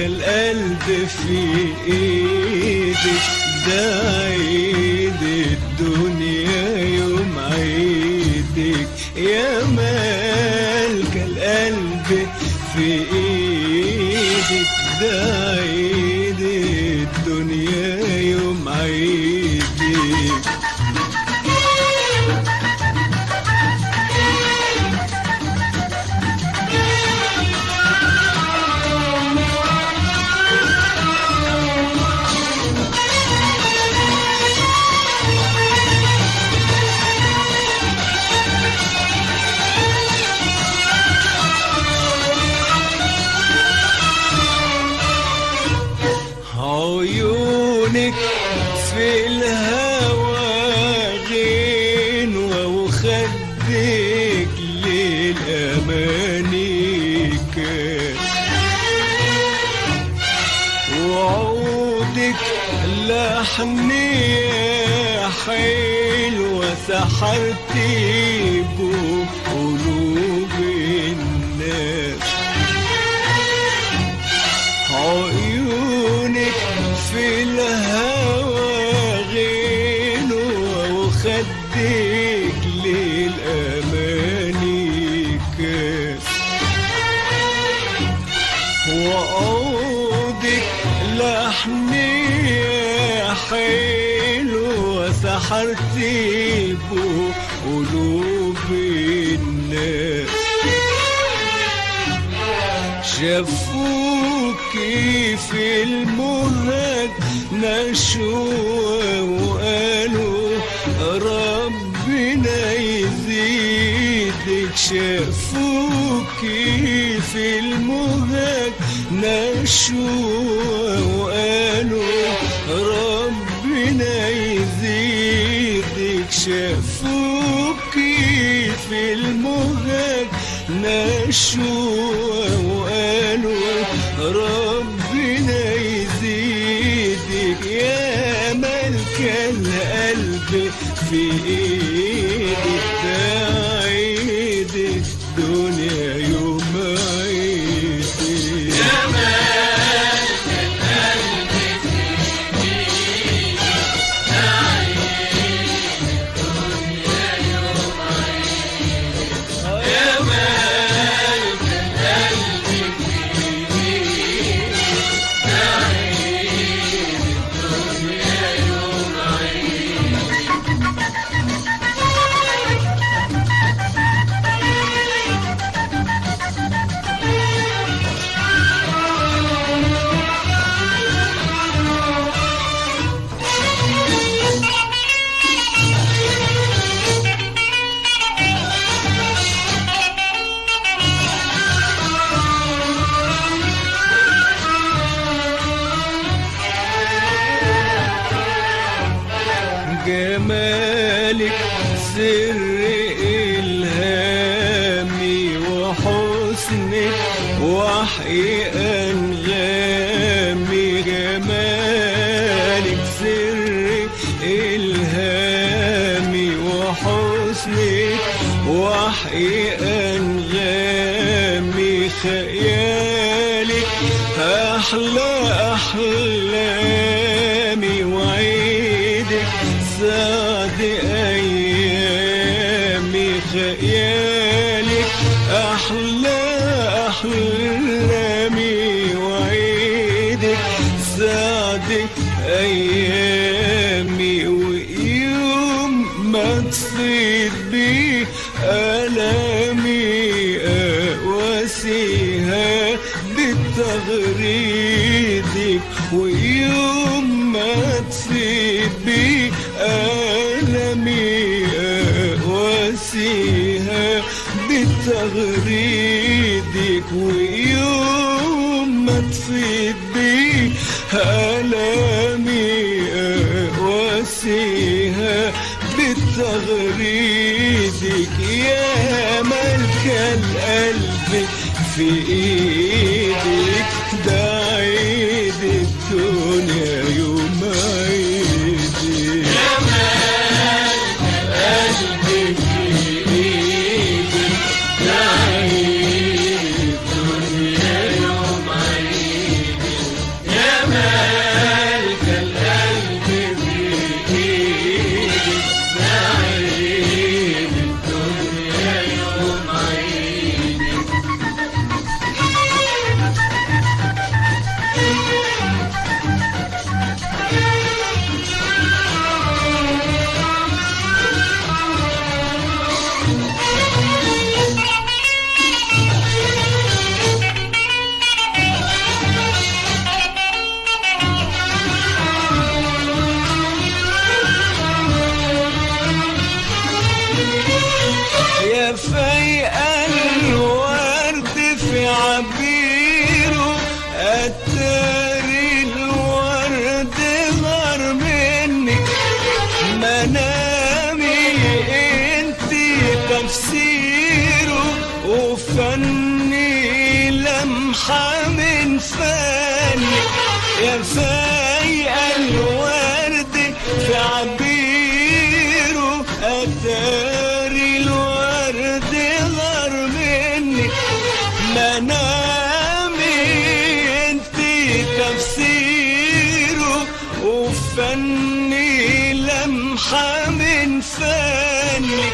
القلب في ايدك، ده عيد الدنيا يوم عيدك يا مالك القلب في ايدك، ده عيد الدنيا يوم عيدك. عيونك في الهوى غنوة، وخدك للأماني كان، وعودك لحنية حلوة سحرتي بقلوب الناس. عيونك في الهوى غنوة، وخدك للأماني كاس، وعودك لحنية حلوة سحرتي بقلوب الناس. شافوكي في المهج نشوة، وقالوا ربنا يزيدك. شافوكي في المهج نشوة، وقالوا ربنا يزيدك. شافوكي في المهج نشوة، وقالوا ربنا يزيدك يا ملك القلب في ايدك، ده عيد الدنيا يوم عيدك يا ملك القلب في ايدك، ده عيد الدنيا يوم عيدك يا ملك القلب في ايدك، ده عيد الدنيا يوم جمالك سر إلهامي، وحسنك وحي أنغامي. جمالك سر إلهامي، وحسنك وحي أنغامي. خيالك أحلى أحلامي، وعيدك سعد أيامي. خيالك أحلى أحلامي، وعيدك سعد أيامي. ويوم ما تصيد بي ألامي أواسيها بتغريدك. ويوم ما تصيد بي ألمي أواسيها بتغريدك. ويوم ما تصيد بي ألمي أواسيها بتغريدك يا ملك القلب في ايدك، ده عيد الدنيا يوم عيدك يا ملك القلب في ايدك، ده عيد الدنيا يوم عيدك من فنك يا فايقة الورد في عبيره، أتاري الورد غار منك منامي انت تفسيره، وفني لمحة من فنك،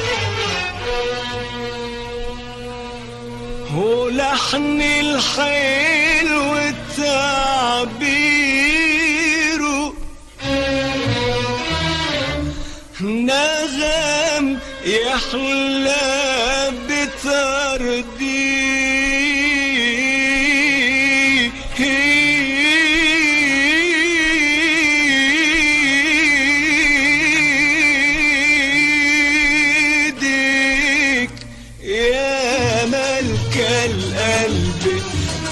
ولحن الحلو تعبيره، نغم يحلى بترديدك يا ملك القلب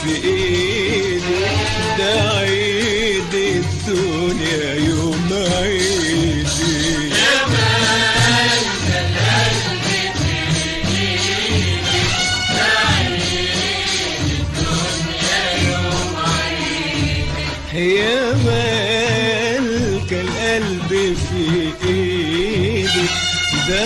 في ايدك، ده عيد الدنيا يوم عيدي. يا ملك القلب في ايدك، ده